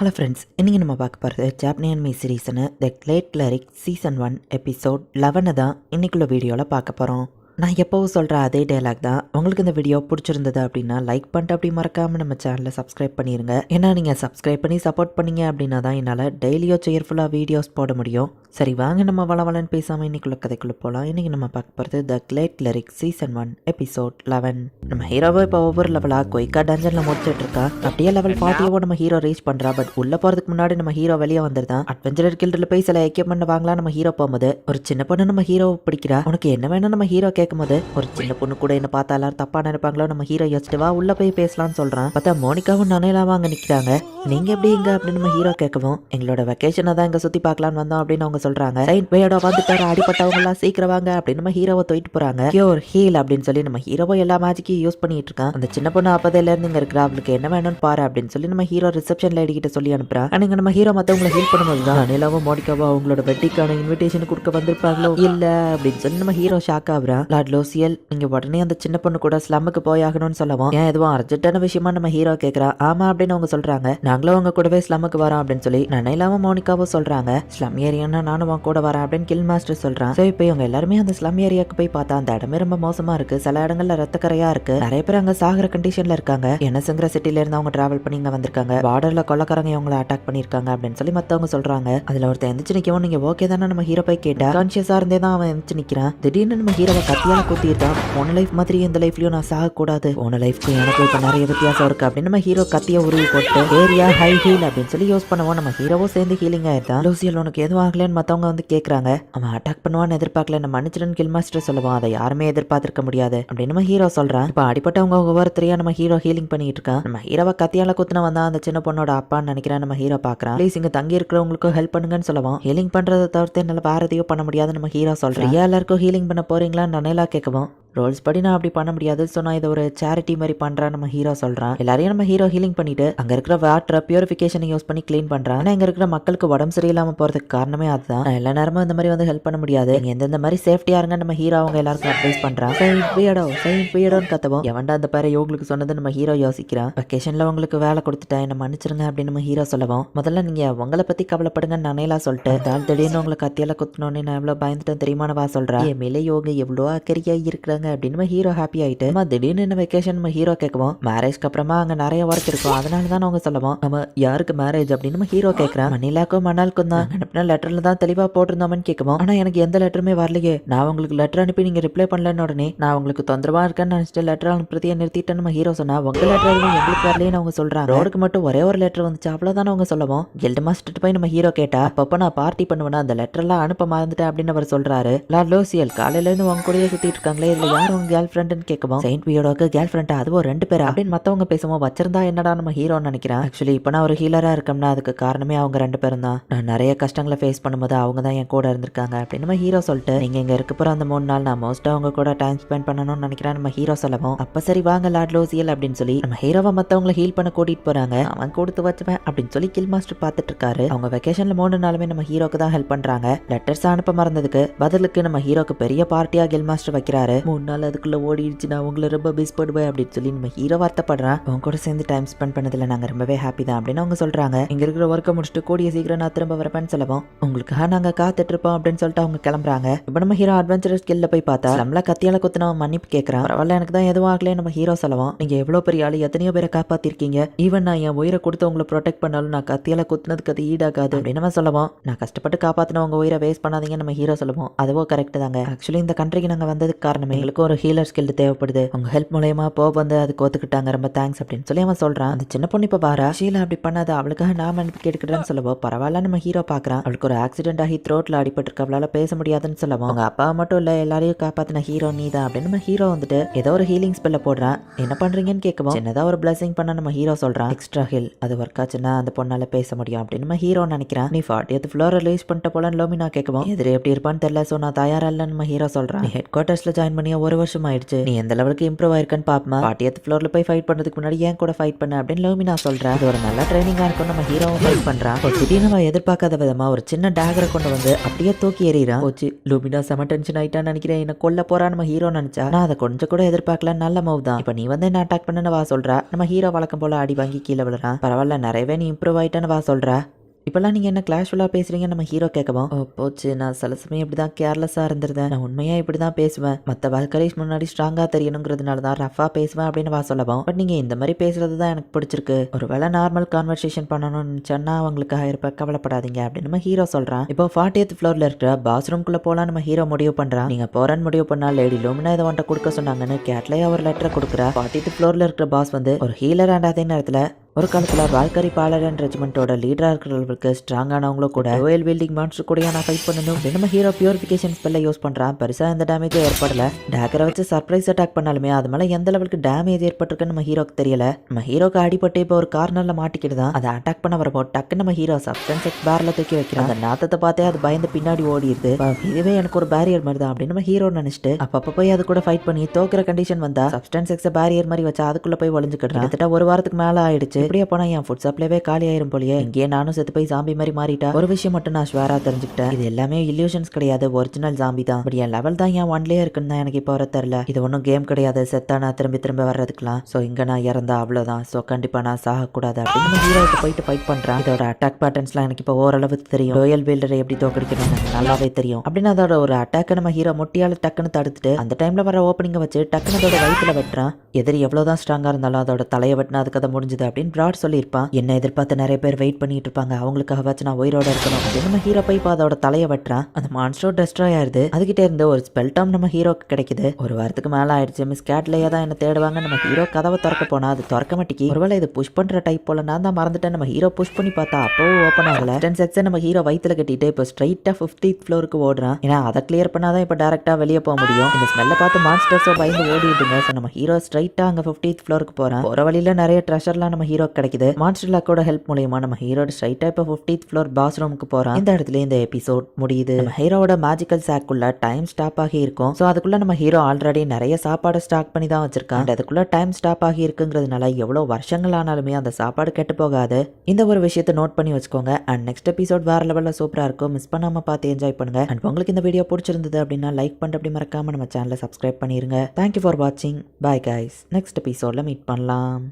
Hello friends, இன்றைக்கி நம்ம பார்க்க போகிறது ஜாப்பனியன் மீ சீரீஸ்னு the great cleric season 1 episode 11 தான் இன்றைக்குள்ள வீடியோவில் பார்க்க போகிறோம். நான் எப்போவும் சொல்கிற அதே டைலாக் தான். உங்களுக்கு இந்த வீடியோ பிடிச்சிருந்தது அப்படின்னா லைக் பண்ணிட்டு அப்படி மறக்காமல் நம்ம சேனலை சப்ஸ்கிரைப் பண்ணிடுங்க. ஏன்னா நீங்கள் சப்ஸ்கிரைப் பண்ணி சப்போர்ட் பண்ணீங்க அப்படின்னா தான் என்னால் டெய்லியோ சேர்ஃபுல்லாக வீடியோஸ் போட முடியும். சரி வாங்க நம்ம வளவலன்னு பேசாமல் இன்னைக்குள்ள கதைக்குள்ளே போகலாம். இன்றைக்கி நம்ம பார்க்க போகிறது த கிரேட் கிளரிக் சீசன் 1 எபிசோட் 11. நம்ம ஹீரோவை இப்போ ஒவ்வொரு லெவலாக குயிக்காக டஞ்சனில் முடிச்சுட்டு இருக்கா. அப்படியே லெவல் 40 நம்ம ஹீரோ ரீச் பண்ணுறா. பட் உள்ளே போகிறதுக்கு முன்னாடி நம்ம ஹீரோ வெளியே வந்துருதான். அட்வென்ச்சரர் கில்டில் போய் சில எக்யூப்மெண்ட் வாங்கலாம் நம்ம ஹீரோ போகும்போது ஒரு சின்ன பொண்ணு நம்ம ஹீரோவை பிடிக்கிறா. உனக்கு என்ன வேணும் நம்ம ஹீரோ கேட்கும்போது ஒரு சின்ன பொண்ணு கூட என்ன பார்த்தா எல்லாரும் தப்பா நினைப்பாங்களோ நம்ம ஹீரோ யோசிச்சுட்டு வா உள்ள போய் பேசலாம்னு சொல்றான். பார்த்தா மோனிகாவும் நனையலாவும் அங்கே நிற்கிறாங்க. நீங்க எப்படி இங்க அப்படின்னு நம்ம ஹீரோ கேட்கவும் எங்களோட வெக்கேஷனை தான் இங்க சுத்தி பார்க்கலான்னு வந்தோம் அப்படின்னு அவங்க சொல்றாங்க. சைன் வேடோ வந்துட்டாரு, அடிப்பட்டவங்க எல்லாம் சீக்கிரம் வாங்க அப்படின்னு நம்ம ஹீரோவை தூக்கிட்டு போறாங்க. கியூர் ஹீல் அப்படின்னு சொல்லி நம்ம ஹீரோவை எல்லா மேஜிக்கையும் யூஸ் பண்ணிட்டு இருக்கான். அந்த சின்ன பொண்ணு அப்பதையில இருந்து இங்க இருக்கிறா, அவளுக்கு என்ன வேணும்னு பாரு அப்படின்னு சொல்லி நம்ம ஹீரோ ரிசப்ஷன் லேடி கிட்ட சொல்லி அனுப்புறான். அன்னைக்கு நம்ம ஹீரோ மத்தவங்களை ஹீல் பண்ணும்போது தான் நனிலாவும் மோனிகாவோ அவங்களோட வெட்டிக்கான இன்விடேஷன் கொடுக்க வந்திருப்பாங்களோ இல்ல அப்படின்னு சொல்லி நம்ம ஹீரோ ஷாக் ஆகுறான். லார்ட் லோசியல் நீங்க உடனே அந்த சின்ன பொண்ணு கூட ஸ்லம்முக்கு போய் ஆகணும்னு சொல்லவும் ஏன் எதுவும் அர்ஜென்ட்டான விஷயமா நம்ம ஹீரோ கேட்கறா. ஆமா அப்படின்னு அவங்க சொல்றாங்க. நாங்களும் அவங்க கூடவே ஸ்லம்முக்கு வரோம் அப்படின்னு சொல்லி நனைலாவும் மோனிகாவும் சொல்றாங்க. ஸ்லம் ஏரியானா நானும் அவங்க கூட வரேன் அப்படின்னு கில் மாஸ்டர் சொல்றான். சோ இப்போ இவங்க எல்லாருமே அந்த ஸ்லம் ஏரியாவுக்கு போய் பார்த்தா அந்த இடமே ரொம்ப மோசமா இருக்கு. சில இடங்கள்ல ரத்தக்கரையா இருக்கு. நிறைய பேர் அங்க சாகுற கண்டிஷன்ல இருக்காங்க. என்னசுங்கிற சிட்டில இருந்து அவங்க டிராவல் பண்ணி இங்க வந்திருக்காங்க. பார்டர்ல கொள்ளக்காரங்க இவங்களை அட்டாக் பண்ணிருக்காங்க அப்படின்னு சொல்லி மத்தவங்க சொல்றாங்க. அதுல ஒருத்தர் எந்திரிச்சு நிக்கவும் நீங்க ஓகே தானே நம்ம ஹீரோ போய் கேட்டா கான்சியஸா இருந்தே தான் அவன் எந்திரிச்சு நிக்கிறான். திடீர்னு நம்ம ஹீரோவை கத்தியால குத்திருக்கான். போன லைஃப் மாதிரி இந்த லைஃப்லயும் நான் சாக கூடாது, போன லைஃப்க்கு எனக்கு இப்ப நிறைய வித்தியாசம் இருக்கு அப்படின்னு நம்ம ஹீரோ கத்திய உருவி போட்டு ஏரியா ஹை ஹீல் அப்படின்னு சொல்லி யூஸ் பண்ணுவோம். நம்ம ஹீரோவும் சேர்ந்து ஹீலிங் ஆயிருந்தான். லூசியல் உனக்கு எதுவும் ஆகலன்னு மத்தவங்க வந்து கேக்குறாங்க. அவன் அட்டாக் பண்ணுவான்னு எதிர்பார்க்கல, நம்ம மன்னிச்சிடன் கில் மாஸ்டர் சொல்லுவான். அதை யாருமே எதிர்பார்த்திருக்க முடியாது அப்படின்னு நம்ம ஹீரோ சொல்றான். இப்ப அடிப்பட்டவங்க ஒவ்வொருத்தரையா நம்ம ஹீரோ ஹீலிங் பண்ணிட்டு இருக்கான். நம்ம ஹீரோவை கத்தியால குத்துன வந்தா அந்த சின்ன பொண்ணோட அப்பான்னு நினைக்கிறேன். நம்ம ஹீரோ பாக்குறான். ப்ளீஸ் இங்க தங்கி இருக்கிறவங்களுக்கு ஹெல்ப் பண்ணுங்கன்னு சொல்லுவோம். ஹீலிங் பண்றதை தவிர்த்து என்னால வேற எதையும் பண்ண முடியாது நம்ம ஹீரோ சொல்றேன். எல்லாருக்கும் ஹீலிங் பண்ண போறீங்களான்னு நனைலா கேட்கவும் ரோல்ஸ் படி நான் அப்படி பண்ண முடியாது, ஸோ நான் இதை ஒரு சேரிட்டி மாதிரி பண்றேன் நம்ம ஹீரோ சொல்றான். எல்லாரையும் நம்ம ஹீரோ ஹீலிங் பண்ணிட்டு அங்க இருக்கிற வாட்டரை பியூரிஃபிகேஷன் யூஸ் பண்ணி கிளீன் பண்றான். ஆனா இங்க இருக்கிற மக்களுக்கு உடம்பு சரியில்லாம போறதுக்கு காரணமே அதுதான். நான் எல்லா நேரமும் இந்த மாதிரி வந்து ஹெல்ப் பண்ண முடியாது, நீங்க எந்தெந்த மாதிரி சேஃப்டியா இருங்க நம்ம ஹீரோ அவங்க எல்லாருக்கும் அட்வைஸ் பண்றான். செயின்ட் பியடோன்னு கத்தவும் எவன்டா அந்த பேரை இவங்களுக்கு சொன்னது நம்ம ஹீரோ யோசிக்கிறான். வெக்கேஷன்ல உங்களுக்கு வேலை கொடுத்துட்டேன் என்ன மன்னிச்சிருங்க அப்படின்னு நம்ம ஹீரோ சொல்லவும் முதல்ல நீங்க உங்களை பத்தி கவலைப்படுங்கன்னு நனைலா சொல்லிட்டு தால் திடீர்னு உங்களை கத்தியால குத்தணும்னு நான் எவ்வளவு பயந்துட்டேன் தெரியுமானவா சொல்றேன். என் மேலே யோக எவ்வளோ அக்கறையா இருக்கிறாங்க அப்படின்னு ஹீரோ ஹாப்பி ஆயிட்டு திடீர்னு என்ன வெக்கேஷன் நம்ம ஹீரோ கேட்கவும் மேரேஜ்க்கு அப்புறமா அங்க நிறைய ஒர்க் இருக்கும் அதனால தான் அவங்க சொல்லுவோம். நம்ம யாருக்கு மேரேஜ் அப்படின்னு நம்ம ஹீரோ கேட்கறான். மணிலாக்கும் மணாலுக்கும் தான் அனுப்பின லெட்டர்ல தான் தெளிவா போட்டிருந்தோம்னு கேட்கவும் ஆனா எனக்கு எந்த லெட்டருமே வரலையே, நான் உங்களுக்கு லெட்டர் அனுப்பி நீங்க ரிப்ளை பண்ணலன்னு உடனே நான் உங்களுக்கு தொந்தரவா இருக்கேன்னு நினைச்சிட்டு லெட்டர் அனுப்பியதை நிறுத்திட்டு நம்ம ஹீரோ சொன்னா உங்க லெட்டர் எங்களுக்கு வரலன்னு அவங்க சொல்றாங்க. ரோடுக்கு மட்டும் ஒரே ஒரு லெட்டர் வந்துச்சு அவ்வளவுதான் அவங்க சொல்லுவோம். கில்ட் மாஸ்டர் போய் நம்ம ஹீரோ கேட்டா அப்பப்ப நான் பார்ட்டி பண்ணுவேன்னா அந்த லெட்டர் எல்லாம் அனுப்ப மறந்துட்டேன் அப்படின்னு அவர் சொல்றாரு. லார்ட் லோசியல் காலையில இருந்து உங்க கூடயே சுத்திட்டு இருக்காங்களே இதுல யார் உங்க கேர்ள் ஃப்ரெண்ட்னு கேட்கவும் செயின்ட் பியடோக்கு கேர்ள் ஃப்ரெண்ட் அதுவும் 2 பேரா அப்படின்னு மத்தவங்க பேசுவோம். வச்சிருந்தா என்னடா நம்ம ஹீரோன்னு நினைக்கிறேன். ஆக்சுவலி இப்போ நான் ஒரு ஹீலரா இருக்கேன்னா அதுக்கு காரணமே அவங்க 2 பேரும் தான். நான் நிறைய கஷ்டங்களை ஃபேஸ் பண்ணும்போது அவங்க தான் என் கூட இருந்திருக்காங்க அப்படின்னு நம்ம ஹீரோ சொல்லிட்டு நீங்க இங்க இருக்க போற அந்த 3 நாள் நான் மோஸ்டா அவங்க கூட டைம் ஸ்பெண்ட் பண்ணணும்னு நினைக்கிறேன் நம்ம ஹீரோ சொல்லவும் அப்ப சரி வாங்க லார்ட் லோசியல் அப்படின்னு சொல்லி நம்ம ஹீரோவை மத்தவங்களை ஹீல் பண்ண கூட்டிட்டு போறாங்க. அவன் கொடுத்து வச்சுவேன் அப்படின்னு சொல்லி கில் மாஸ்டர் பார்த்துட்டு இருக்காரு. அவங்க வெக்கேஷன்ல 3 நாளுமே நம்ம ஹீரோக்கு தான் ஹெல்ப் பண்றாங்க. லெட்டர்ஸ் அனுப்ப மறந்ததுக்கு பதிலுக்கு நம்ம ஹீரோக்கு பெரிய பார்ட்டியா கில் மாஸ்டர் வைக்கிறாரு. 3 நாள் அதுக்குள்ள ஓடிடுச்சு, நான் உங்களை ரொம்ப மிஸ் பண்ணுவேன் அப்படின்னு சொல்லி நம்ம ஹீரோ வார்த்தைப்படுறான். அவங்க கூட சேர்ந்து டைம் ஸ்பெண்ட் பண்ணதுல நாங்க ரொம்பவே ஹாப்பி தான் அப்படின்னு அவங்க சொல்றாங்க. இங்க இருக்கிற ஒர்க்கை முடிச்சுட்டு கூடிய சீக்கிரம் நான் திரும்ப வரப்பேன்னு சொல்லவும் உங்களுக்காக நாங்க காத்துட்டு இருப்போம் அப்படின்னு சொல்லிட்டு அவங்க கிளம்புறாங்க. இப்ப நம்ம ஹீரோ அட்வென்ச்சரஸ் ஸ்கில்ல போய் பார்த்தா நம்மள கத்தியால குத்துன மன்னிப்பு கேட்கறான். பரவாயில்ல எனக்கு தான் எதுவும் ஆகல நம்ம ஹீரோ சொல்லவும் நீங்க எவ்வளவு பெரிய ஆளு, எத்தனையோ பேரை காப்பாத்திருக்கீங்க, ஈவன் நான் என் உயிரை கொடுத்து உங்களை ப்ரொடெக்ட் பண்ணாலும் நான் கத்தியால குத்துனதுக்கு அது ஈடாகாது அப்படின்னு நம்ம சொல்லவும் நான் கஷ்டப்பட்டு காப்பாத்தின உங்க உயிரை வேஸ்ட் பண்ணாதீங்க நம்ம ஹீரோ சொல்லுவோம். அதுவோ கரெக்ட் தாங்க. ஆக்சுவலி இந்த கண்ட்ரிக்கு நாங்க வந்ததுக்கு காரணமே எங்களுக்கு ஒரு ஹீலர் ஸ்கில் தேவைப்படுது, உங்க ஹெல்ப் மூலயமா வந்து அதுக்கு ஒத்துக்கிட்டாங்க, ரொம்ப தேங்க்ஸ் அப்படின்னு சொல்லி அவன் சொல்றான். அந்த சின்ன பொண்ணு இப்ப வாரா ஷீலா அப்படி பண்ணாத அவளுக்காக நான் அனுப்பி கேட்கிறேன்னு சொல்லவோ பரவாயில்ல நம்ம ஹீரோ பாக்குறான். அவளுக்கு ஒரு ஆக்சிடென்ட் ஆகி த்ரோட்ல அடிபட்டு அவளால பேச முடியாதுன்னு சொல்லவும் அவங்க அப்பா மட்டும் இல்ல எல்லாரையும் காப்பாத்தின ஹீரோ நீ தான் அப்படின்னு நம்ம ஹீரோ வந்துட்டு ஏதோ ஒரு ஹீலிங் ஸ்பெல்ல போடுறான். என்ன பண்றீங்கன்னு கேட்கவும் சின்னதா ஒரு பிளஸிங் பண்ண நம்ம ஹீரோ சொல்றான். எக்ஸ்ட்ரா ஹில் அது ஒர்க் ஆச்சுன்னா அந்த பொண்ணால பேச முடியும் அப்படின்னு நம்ம ஹீரோ நினைக்கிறான். நீ 40th ஃப்ளோர் ரிலீஸ் பண்ணிட்ட போல லோமினா கேட்கவும் எதிரே எப்படி இருப்பான்னு தெரியல, சோ நான் தயாரா இல்ல நம்ம ஹீரோ சொல்றான். ஹெட் குவார்டர்ஸ்ல ஜாயின் பண்ணியா 1 வருஷம் ஆயிடுச்சு. நீ எந்த லெவலுக்கு இம்ப்ரூவ் ஆயிருக்கன்னு பாப்பமா. 40th ஃப்ளோர்ல போய் ஃபைட் பண்றதுக்கு முன்னாடி ஏன் கூட ஃபைட் பண்ண அப்படின்னு லூமினா சொல்றா. இது ஒரு நல்ல ட்ரைனிங்கா இருக்கும். நம்ம ஹீரோவும் ஃபைட் பண்றான். திடீர்னு அவன் எதிர்பார்க்காத விதமா ஒரு சின்ன டேகரை கொண்டு வந்து அப்படியே தூக்கி எறிறான். போச்சு, லூமினா செம டென்ஷன் ஆயிட்டான்னு நினைக்கிறேன். என்ன கொல்ல போறா நம்ம ஹீரோ நினைச்சா. நான் அதை கொஞ்சம் கூட எதிர்பார்க்கல. நல்ல மூவ் தான். இப்ப நீ வந்து என்ன அட்டாக் பண்ணு வா சொல்றா. நம்ம ஹீரோ வழக்கம் போல அடி வாங்கி கீழே விழுறான். பரவாயில்ல, நிறையவே நீ இம்ப்ரூவ் ஆயிட்டான்னு வா சொல்றா. இப்பெல்லாம் நீங்கள் என்ன கிளாஷுவலாக பேசுகிறீங்க நம்ம ஹீரோ கேட்கவும், ஓ போச்சு, நான் சில சமயம் இப்படி தான் கேர்லெஸ்ஸாக இருந்திருந்தேன். நான் உண்மையாக இப்படி தான் பேசுவேன். மற்ற வால்கரீஸ் முன்னாடி ஸ்ட்ராங்காக தெரியணுங்கிறதுனால தான் ரஃபாக பேசுவேன் அப்படின்னு வா சொல்லவும், பட் நீங்கள் இந்த மாதிரி பேசுறது தான் எனக்கு பிடிச்சிருக்கு. ஒரு வேளை நார்மல் கான்வர்சேஷன் பண்ணணும்னு நினச்சேன்னா அவங்களுக்கு ஆயிருப்ப, கவலைப்படாதீங்க அப்படின்னு நம்ம ஹீரோ சொல்கிறான். இப்போ 40th ஃப்ளோரில் இருக்கிற பாத்ரூம்குள்ளே போகலாம் நம்ம ஹீரோ முடிவு பண்ணுறான். நீங்கள் போகிறன்னு முடிவு பண்ணால் லேடி லூமினா இதை வந்துட்டு கொடுக்க சொன்னாங்கன்னு கேட்லேயே ஒரு லெட்டரை கொடுக்குறா. 40th ஃப்ளோரில் இருக்கிற பாஸ் வந்து ஒரு ஹீலர் அண்ட் அதே நேரத்தில் ஒரு காலத்தில் வால்கரி பாலரன் ரெஜிமெண்ட்டோட லீடராக இருக்கிறவங்களுக்கு ஸ்ட்ராங்கானவங்களும் கூட ரோயல் பில்டிங் மான்ஸ்டர் கூட நான் ஃபைட் பண்ணணும். நம்ம ஹீரோ பியூரிஃபிகேஷன் ஸ்பெல்லை யூஸ் பண்ணுறான். பெருசாக எந்த டேமேஜும் ஏற்படல. டேக்கரை வச்சு சர்ப்ரைஸ் அட்டாக் பண்ணாலுமே அது மேலே எந்த லெவலுக்கு டேமேஜ் ஏற்பட்டிருக்குன்னு நம்ம ஹீரோக்கு தெரியல. நம்ம ஹீரோக்கு அடிபட்டு இப்போ ஒரு கார்னரில் மாட்டிக்கிட்டு தான் அதை அட்டாக் பண்ண வரப்போ டக்கு நம்ம ஹீரோ சப்ஸ்டன்ஸ் எக்ஸ் பேரில் தூக்கி வைக்கிறான். அந்த நாத்தத்தை பார்த்தே அது பயந்து பின்னாடி ஓடிடுது. இதுவே எனக்கு ஒரு பேரியர் மாதிரி தான் அப்படின்னு நம்ம ஹீரோ நினைச்சிட்டு அப்பப்போ போய் அது கூட ஃபைட் பண்ணி தோக்குற கண்டிஷன் வந்தா சப்ஸ்டன்ஸ் எக்ஸ் பேரியர் மாதிரி வச்சா அதுக்குள்ள போய் ஒளிஞ்சுக்கிட்டு கிட்டத்தட்ட 1 வாரத்துக்கு மேலே ஆயிடுச்சு. இப்படியே போனா என் ஃபுட் சப்ளைவே காலி ஆயிரும் போலயே. இங்கேயே நானும் செத்து போய் ஜாம்பி மாதிரி மாறிட்டா. ஒரு விஷயம் மட்டும் நான் ஷுவரா தெரிஞ்சுக்கிட்டேன், இது எல்லாமே இல்யூஷன்ஸ் கிடையாது, ஒரிஜினல் ஜாம்பி தான். பட் என் லெவல் தான் என் 1லயே இருக்குன்னு தான் எனக்கு இப்போ வர தெரியல. இது ஒன்றும் கேம் கிடையாது, செத்தா நான் திரும்ப வர்றதுக்கலாம். ஸோ இங்க நான் இறந்தா அவ்வளோதான். ஸோ கண்டிப்பா நான் சாகக்கூடாது அப்படின்னு நம்ம ஹீரோவுக்கு போயிட்டு ஃபைட் பண்றான். இதோட அட்டாக் பேட்டர்ன்ஸ்லாம் எனக்கு இப்போ ஓரளவுக்கு தெரியும். ராயல் பில்டரை எப்படி தோக்கடிக்கணும் எனக்கு நல்லாவே தெரியும். அப்படின்னு அதோட ஒரு அட்டாக்கை நம்ம ஹீரோ முட்டியால டக்குன்னு தடுத்துட்டு அந்த டைம்ல வர ஓப்பனிங்கை வச்சு டக்குன்னு அதோட வயிற்றுல வெட்டுறான். எதிரி எவ்வளவுதான் ஸ்ட்ராங்கா இருந்தாலும் அதோட தலையை வெட்டினா அதுக்கு அதை முடிஞ்சது அப்படின்னு பிராட் சொல்லியிருப்பான். என்ன எதிர்பார்த்து நிறைய பேர் வெயிட் பண்ணிட்டு இருப்பாங்க, அவங்களுக்காக வச்சு நான் உயிரோட இருக்கணும் அப்படின்னு நம்ம ஹீரோ போய் இப்போ அதோட தலையை வெட்டுறான். அந்த மான்ஸ்டர் டெஸ்ட்ராய் ஆயிருது. அதுகிட்ட இருந்து ஒரு ஸ்பெல் டாம் நம்ம ஹீரோக்கு கிடைக்குது. 1 வாரத்துக்கு மேல ஆயிடுச்சு. மிஸ் கேட்லயே தான் என்ன தேடுவாங்க. நம்ம ஹீரோ கதவை திறக்க போனா அது திறக்க மாட்டேங்கி. ஒருவேளை இது புஷ் பண்ற டைப் போல நான் தான் மறந்துட்டேன். நம்ம ஹீரோ புஷ் பண்ணி பார்த்தா அப்பவும் ஓப்பன் ஆகல. செக்ஸை நம்ம ஹீரோ வயிற்றுல கட்டிட்டு இப்போ ஸ்ட்ரைட்டா 50th ஃப்ளோருக்கு ஓடுறான். ஏன்னா அதை கிளியர் பண்ணாதான் இப்போ டேரக்டா வெளியே போக முடியும். இந்த ஸ்மெல்லை பார்த்து மான்ஸ்டர்ஸோ பயந்து ஓடிடுங்க. ஸோ நம்ம ஹீரோ ஸ்ட்ரைட்டா அங்க 50th ஃப்ளோருக்கு போறான். போற வழியில நிறைய ட்ரெஷர்லாம் நம்ம ஹீரோ கிடைக்குது. மான்ஸ்டர் லாக்கோட ஹெல்ப் மூலியமா நம்ம ஹீரோ ஸ்ட்ரைட்டா இப்போ 50th ஃப்ளோர் பாஸ் ரூமுக்கு போறான். இந்த இடத்துல இந்த எபிசோட் முடியுது. நம்ம ஹீரோவோட மேஜிக்கல் சாக்குள்ள டைம் ஸ்டாப் ஆகி இருக்கும். ஸோ அதுக்குள்ள நம்ம ஹீரோ ஆல்ரெடி நிறைய சாப்பாடு ஸ்டாக் பண்ணி தான் வச்சிருக்கான். அதுக்குள்ள டைம் ஸ்டாப் ஆகி இருக்குங்கிறதுனால எவ்வளவு வருஷங்கள் ஆனாலுமே அந்த சாப்பாடு கெட்டு போகாது. இந்த ஒரு விஷயத்தை நோட் பண்ணி வச்சுக்கோங்க. அண்ட் நெக்ஸ்ட் எபிசோட் வேற லெவலில் சூப்பரா இருக்கும். மிஸ் பண்ணாம பார்த்து என்ஜாய் பண்ணுங்க. அண்ட் உங்களுக்கு இந்த வீடியோ பிடிச்சிருந்தது அப்படின்னா லைக் பண்ணிட்டு அப்படி மறக்காம நம்ம சேனலை சப்ஸ்கிரைப் பண்ணிருங்க. தேங்க்யூ ஃபார் வாட்சிங். Bye guys. நெக்ஸ்ட் எபிசோட்ல மீட் பண்ணலாம்.